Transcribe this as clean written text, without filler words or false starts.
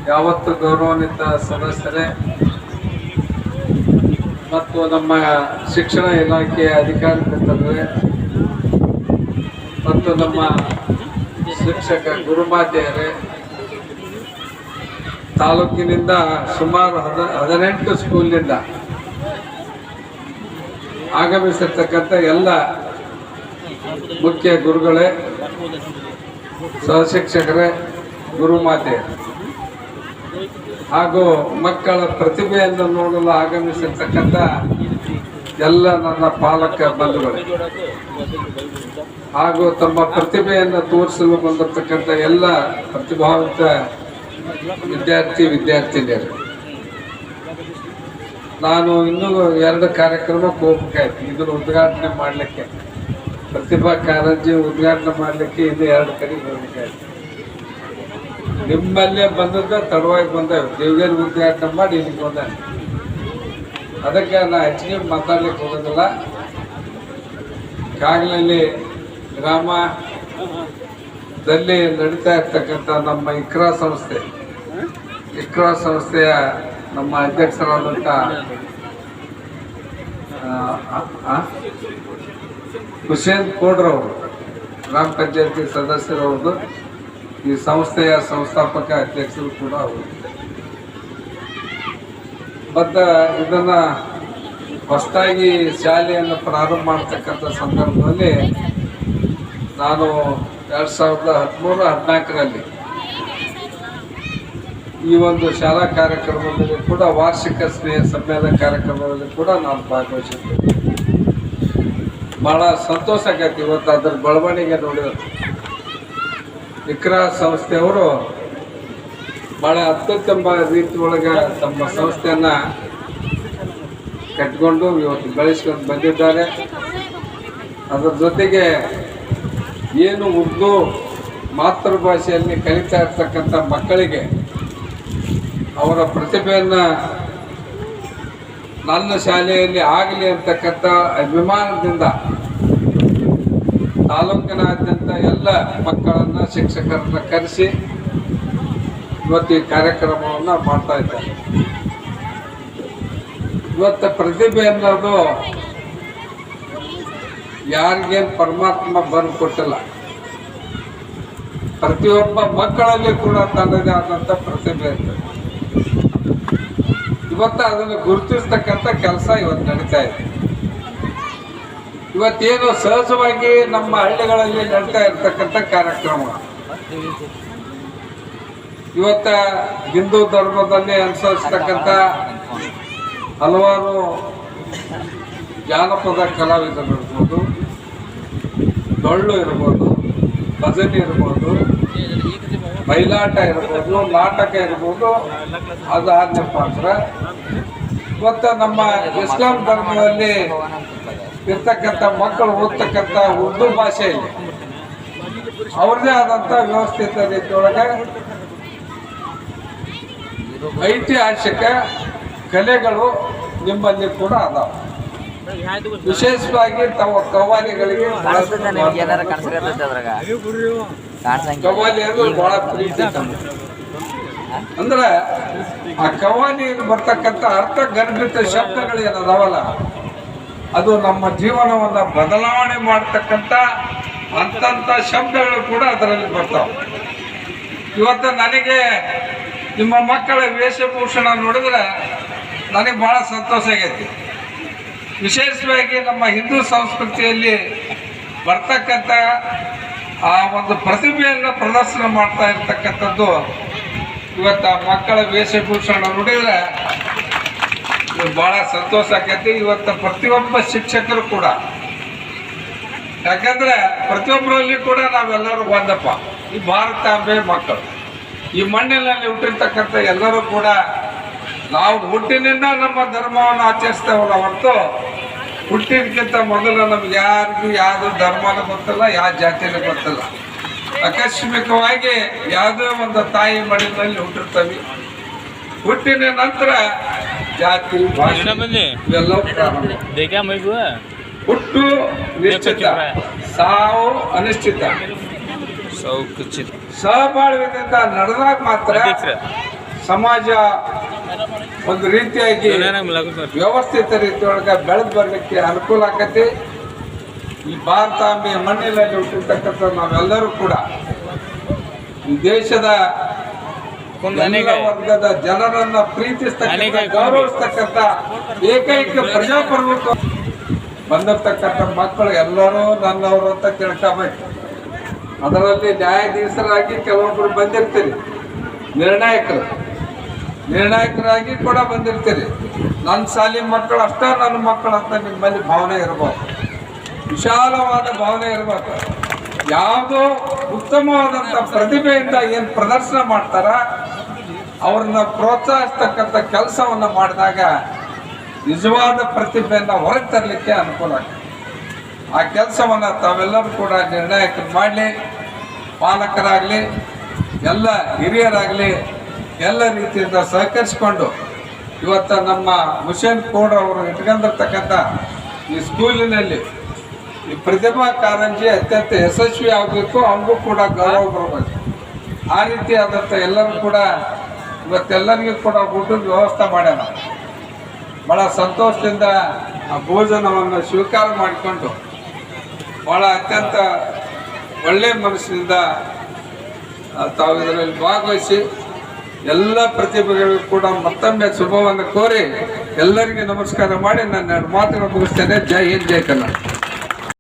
ಯಾವತ್ತು ಗೌರವಾನ್ವಿತ ಸದಸ್ಯರೇ ಮತ್ತು ನಮ್ಮ ಶಿಕ್ಷಣ ಇಲಾಖೆಯ ಅಧಿಕಾರಿಗಳೇ ಮತ್ತು ನಮ್ಮ ಶಿಕ್ಷಕ ಗುರುಮಾತೆಯರೇ, ತಾಲೂಕಿನಿಂದ ಸುಮಾರು 18 ಸ್ಕೂಲಿನಿಂದ ಆಗಮಿಸಿರ್ತಕ್ಕಂಥ ಎಲ್ಲ ಮುಖ್ಯ ಗುರುಗಳೇ, ಸಹಶಿಕ್ಷಕರೇ, ಗುರುಮಾತೆಯರೇ ಹಾಗೂ ಮಕ್ಕಳ ಪ್ರತಿಭೆಯನ್ನು ನೋಡಲು ಆಗಮಿಸಿರ್ತಕ್ಕಂಥ ಎಲ್ಲ ನನ್ನ ಪಾಲಕ ಬಂಧುಗಳೇ ಹಾಗೂ ತಮ್ಮ ಪ್ರತಿಭೆಯನ್ನು ತೋರಿಸಲು ಬಂದಿರತಕ್ಕಂಥ ಎಲ್ಲ ಪ್ರತಿಭಾವಂತ ವಿದ್ಯಾರ್ಥಿನಿಯರು. ನಾನು ಇನ್ನೂ 2 ಕಾರ್ಯಕ್ರಮಕ್ಕೆ ಹೋಗ್ಬೇಕಾಯ್ತು. ಇದನ್ನು ಉದ್ಘಾಟನೆ ಮಾಡಲಿಕ್ಕೆ, ಪ್ರತಿಭಾ ಕಾರಂಜಿ ಉದ್ಘಾಟನೆ ಮಾಡಲಿಕ್ಕೆ ಇನ್ನೂ 2 ಕಡೆಗೆ ಹೋಗ್ಬೇಕಾಯ್ತು. ನಿಮ್ಮಲ್ಲೇ ಬಂದದ್ದು ತಡವಾಗಿ ಬಂದೇವೆ. ದೇವಗಿರಿ ಉದ್ಘಾಟನೆ ಮಾಡಿ ಇಲ್ಲಿಗೆ ಬಂದ. ಅದಕ್ಕೆ ನಾನು ಹೆಚ್ಚಿಗೆ ಮಾತಾಡ್ಲಿಕ್ಕೆ ಹೋಗೋದಿಲ್ಲ. ಕಾಗಲಲ್ಲಿ ಗ್ರಾಮದಲ್ಲಿ ನಡೀತಾ ಇರ್ತಕ್ಕಂಥ ನಮ್ಮ ಇಕ್ರಾ ಸಂಸ್ಥೆಯ ನಮ್ಮ ಅಧ್ಯಕ್ಷರಾದಂಥ ಹುಸೇನ್ ಕೋಡ್ರವರು, ಗ್ರಾಮ ಪಂಚಾಯತಿ ಸದಸ್ಯರವ್ರದ್ದು, ಈ ಸಂಸ್ಥೆಯ ಸಂಸ್ಥಾಪಕ ಅಧ್ಯಕ್ಷರು ಕೂಡ ಅವರು. ಮತ್ತು ಇದನ್ನು ಹೊಸದಾಗಿ ಶಾಲೆಯನ್ನು ಪ್ರಾರಂಭ ಮಾಡ್ತಕ್ಕಂಥ ಸಂದರ್ಭದಲ್ಲಿ ನಾನು 2013-14ರಲ್ಲಿ ಈ ಒಂದು ಶಾಲಾ ಕಾರ್ಯಕ್ರಮದಲ್ಲಿ ಕೂಡ, ವಾರ್ಷಿಕ ಸ್ನೇಹ ಸಮ್ಮೇಳನ ಕಾರ್ಯಕ್ರಮದಲ್ಲಿ ಕೂಡ ನಾನು ಭಾಗವಹಿಸಿದ್ದೆ. ಭಾಳ ಸಂತೋಷ ಆಗೈತಿ ಇವತ್ತು ಅದರ ಬೆಳವಣಿಗೆ ನೋಡಿದ್ರು. ಇಕ್ರಾ ಸಂಸ್ಥೆಯವರು ಭಾಳ ಅತ್ಯುತ್ತಮ ರೀತಿ ಒಳಗೆ ತಮ್ಮ ಸಂಸ್ಥೆಯನ್ನು ಕಟ್ಕೊಂಡು ಇವತ್ತು ಬೆಳೆಸ್ಕೊಂಡು ಬಂದಿದ್ದಾರೆ. ಅದರ ಜೊತೆಗೆ ಏನು ಉರ್ದು ಮಾತೃಭಾಷೆಯಲ್ಲಿ ಕಲಿತಾ ಇರ್ತಕ್ಕಂಥ ಮಕ್ಕಳಿಗೆ ಅವರ ಪ್ರತಿಭೆಯನ್ನು ನನ್ನ ಶಾಲೆಯಲ್ಲಿ ಆಗಲಿ ಅಂತಕ್ಕಂಥ ಅಭಿಮಾನದಿಂದ ತಾಲೂಕಿನಾದ್ಯಂತ ಎಲ್ಲ ಮಕ್ಕಳನ್ನು, ಶಿಕ್ಷಕರನ್ನು ಕರೆಸಿ ಇವತ್ತು ಈ ಕಾರ್ಯಕ್ರಮವನ್ನು ಮಾಡ್ತಾ ಇದ್ದಾರೆ. ಇವತ್ತು ಪ್ರತಿಭೆ ಅನ್ನೋದು ಯಾರಿಗೇನು ಪರಮಾತ್ಮ ಬರೆದು ಕೊಟ್ಟಿಲ್ಲ. ಪ್ರತಿಯೊಬ್ಬ ಮಕ್ಕಳಲ್ಲಿ ಕೂಡ ತನ್ನದೇ ಆದಂಥ ಪ್ರತಿಭೆ ಇರ್ತದೆ. ಇವತ್ತು ಅದನ್ನು ಗುರುತಿಸ್ತಕ್ಕಂಥ ಕೆಲಸ ಇವತ್ತು ನಡೀತಾ ಇದೆ. ಇವತ್ತೇನು ಸಹಜವಾಗಿ ನಮ್ಮ ಹಳ್ಳಿಗಳಲ್ಲಿ ನಡೀತಾ ಇರ್ತಕ್ಕಂಥ ಕಾರ್ಯಕ್ರಮ, ಇವತ್ತ ಹಿಂದೂ ಧರ್ಮದಲ್ಲಿ ಅನುಸರಿಸ್ತಕ್ಕಂಥ ಹಲವಾರು ಜಾನಪದ ಕಲಾವಿದರು ಇರ್ಬೋದು, ಡೊಳ್ಳು ಇರ್ಬೋದು, ಭಜನೆ ಇರ್ಬೋದು, ಬಯಲಾಟ ಇರ್ಬೋದು, ನಾಟಕ ಇರ್ಬೋದು, ಅದು ಆದ್ಯ ಪಾತ್ರ. ಇವತ್ತು ನಮ್ಮ ಇಸ್ಲಾಂ ಧರ್ಮದಲ್ಲಿ ಇರ್ತಕ್ಕಂಥ ಮಕ್ಕಳು ಓದ್ತಕ್ಕಂಥ ಉರ್ದು ಭಾಷೆಯಲ್ಲಿ ಅವ್ರದ್ದೇ ಆದಂಥ ವ್ಯವಸ್ಥಿತ ರೀತಿಯೊಳಗೆ ಐತಿಹಾಸಿಕ ಕಲೆಗಳು ನಿಮ್ಮಲ್ಲಿ ಕೂಡ ಅದಾವ. ವಿಶೇಷವಾಗಿ ತಾವು ಕವ್ವಾಲಿಗಳಿಗೆ ಕವ್ವಾಲಿ ಅಂದ್ರೆ ಬಹಳ ಪ್ರೀತಿ. ಅಂದ್ರೆ ಆ ಕವ್ವಾಲಿಯಲ್ಲಿ ಬರ್ತಕ್ಕಂಥ ಅರ್ಥಗರ್ಭಿತ ಶಬ್ದಗಳು ಏನದಾವಲ್ಲ, ಅದು ನಮ್ಮ ಜೀವನವನ್ನು ಬದಲಾವಣೆ ಮಾಡ್ತಕ್ಕಂಥ ಅಂತಂಥ ಶಬ್ದಗಳು ಕೂಡ ಅದರಲ್ಲಿ ಬರ್ತಾವೆ. ಇವತ್ತು ನನಗೆ ನಿಮ್ಮ ಮಕ್ಕಳ ವೇಷಭೂಷಣ ನೋಡಿದ್ರೆ ನನಗೆ ಭಾಳ ಸಂತೋಷ ಆಗೈತಿ. ವಿಶೇಷವಾಗಿ ನಮ್ಮ ಹಿಂದೂ ಸಂಸ್ಕೃತಿಯಲ್ಲಿ ಬರ್ತಕ್ಕಂಥ ಆ ಒಂದು ಪ್ರತಿಭೆಯನ್ನು ಪ್ರದರ್ಶನ ಮಾಡ್ತಾ ಇರ್ತಕ್ಕಂಥದ್ದು ಇವತ್ತು ಆ ಮಕ್ಕಳ ವೇಷಭೂಷಣ ನೋಡಿದ್ರೆ ಭಾಳ ಸಂತೋಷ ಆಗೈತಿ. ಇವತ್ತು ಪ್ರತಿಯೊಬ್ಬ ಶಿಕ್ಷಕರು ಕೂಡ, ಯಾಕಂದ್ರೆ ಪ್ರತಿಯೊಬ್ಬರಲ್ಲಿ ಕೂಡ ನಾವೆಲ್ಲರೂ ಒಂದಪ್ಪ, ಈ ಭಾರತಾಂಬೆ ಮಕ್ಕಳು, ಈ ಮಣ್ಣಿನಲ್ಲಿ ಹುಟ್ಟಿರ್ತಕ್ಕಂಥ ಎಲ್ಲರೂ ಕೂಡ ನಾವು ಹುಟ್ಟಿನಿಂದ ನಮ್ಮ ಧರ್ಮವನ್ನು ಆಚರಿಸ್ತೇವಲ್ಲ ಹೊರತು ಹುಟ್ಟಿದಕ್ಕಿಂತ ಮೊದಲು ನಮ್ಗೆ ಯಾರಿಗೂ ಯಾವುದು ಧರ್ಮನೂ ಗೊತ್ತಿಲ್ಲ, ಯಾವ ಜಾತಿನೂ ಗೊತ್ತಿಲ್ಲ. ಆಕಸ್ಮಿಕವಾಗಿ ಯಾವುದೋ ಒಂದು ತಾಯಿ ಮಡಿನಲ್ಲಿ ಹುಟ್ಟಿರ್ತೀವಿ. ಹುಟ್ಟಿನ ನಂತರ ಜಾತಿ, ಭಾಷೆ ಇವೆಲ್ಲವೂ ಪ್ರಾರಂಭ. ಹುಟ್ಟು ನಿಶ್ಚಿತ, ಸಾವು ಅನಿಶ್ಚಿತ. ಸಹಬಾಳ್ವೆಯಿಂದ ನಡೆದಾಗ ಮಾತ್ರ ಸಮಾಜ ಒಂದು ರೀತಿಯಾಗಿ ವ್ಯವಸ್ಥಿತ ರೀತಿಯೊಳಗೆ ಬೆಳೆದು ಬರಲಿಕ್ಕೆ ಅನುಕೂಲ ಆಕತಿ. ಈ ಭಾರತಾಂಬೆಯ ಮಣ್ಣಿನಲ್ಲಿ ಹುಟ್ಟಿರ್ತಕ್ಕಂಥ ನಾವೆಲ್ಲರೂ ಕೂಡ ಈ ದೇಶದ ಎಲ್ಲ ವರ್ಗದ ಜನರನ್ನ ಪ್ರೀತಿಸ್ತಕ್ಕಂಥ ಗೌರವಿಸ್ತಕ್ಕಂಥ ಏಕೈಕ ಪ್ರಜಾಪ್ರಭುತ್ವ ಬಂದಿರ್ತಕ್ಕಂಥ ಮಕ್ಕಳು ಎಲ್ಲರೂ ನನ್ನವರು ಅಂತ ತಿಳ್ಕೋಬೇಕು. ಅದರಲ್ಲಿ ನ್ಯಾಯಾಧೀಶರಾಗಿ ಕೆಲವೊಬ್ಬರು ಬಂದಿರ್ತೀರಿ, ನಿರ್ಣಾಯಕರಾಗಿ ಕೂಡ ಬಂದಿರ್ತೀರಿ. ನನ್ನ ಶಾಲೆ ಮಕ್ಕಳು ಅಷ್ಟೇ ನನ್ನ ಮಕ್ಕಳು ಅಂತ ನಿಮ್ಮಲ್ಲಿ ಭಾವನೆ ಇರಬೇಕು, ವಿಶಾಲವಾದ ಭಾವನೆ ಇರಬೇಕು. ಯಾವುದೋ ಉತ್ತಮವಾದಂಥ ಪ್ರತಿಭೆಯಿಂದ ಏನು ಪ್ರದರ್ಶನ ಮಾಡ್ತಾರ ಅವ್ರನ್ನ ಪ್ರೋತ್ಸಾಹಿಸ್ತಕ್ಕಂಥ ಕೆಲಸವನ್ನು ಮಾಡಿದಾಗ ನಿಜವಾದ ಪ್ರತಿಭೆಯನ್ನು ಹೊರಗೆ ತರಲಿಕ್ಕೆ ಅನುಕೂಲ ಆಗ್ತದೆ. ಆ ಕೆಲಸವನ್ನು ತಾವೆಲ್ಲರೂ ಕೂಡ ನಿರ್ಣಾಯಕರು ಮಾಡಲಿ, ಪಾಲಕರಾಗಲಿ, ಎಲ್ಲ ಹಿರಿಯರಾಗಲಿ ಎಲ್ಲ ರೀತಿಯಿಂದ ಸಹಕರಿಸಿಕೊಂಡು ಇವತ್ತು ನಮ್ಮ ಹುಸೇನ್ ಕೋಡ್ ಅವರು ಇಟ್ಕೊಂಡಿರ್ತಕ್ಕಂಥ ಈ ಸ್ಕೂಲಿನಲ್ಲಿ ಈ ಪ್ರತಿಭಾ ಕಾರಂಜಿ ಅತ್ಯಂತ ಯಶಸ್ವಿ ಆಗಬೇಕು, ಅವ್ರಿಗೂ ಕೂಡ ಗೌರವ ಬರಬೇಕು. ಆ ರೀತಿ ಆದಂಥ ಎಲ್ಲರೂ ಕೂಡ ಇವತ್ತೆಲ್ಲರಿಗೂ ಕೂಡ ಊಟದ ವ್ಯವಸ್ಥೆ ಮಾಡ್ಯಾರ. ಭಾಳ ಸಂತೋಷದಿಂದ ಆ ಭೋಜನವನ್ನು ಸ್ವೀಕಾರ ಮಾಡಿಕೊಂಡು ಭಾಳ ಅತ್ಯಂತ ಒಳ್ಳೆಯ ಮನಸ್ಸಿನಿಂದ ತಾವು ಇದರಲ್ಲಿ ಭಾಗವಹಿಸಿ ಎಲ್ಲ ಪ್ರತಿಭೆಗಳಿಗೂ ಕೂಡ ಮತ್ತೊಮ್ಮೆ ಶುಭವನ್ನು ಕೋರಿ ಎಲ್ಲರಿಗೂ ನಮಸ್ಕಾರ ಮಾಡಿ ನಾನು ಎರಡು ಮಾತುಗಳನ್ನು ಮುಗಿಸ್ತೇನೆ. ಜೈ ಹಿಂದ್, ಜೈ ಕರ್ನಾಟಕ.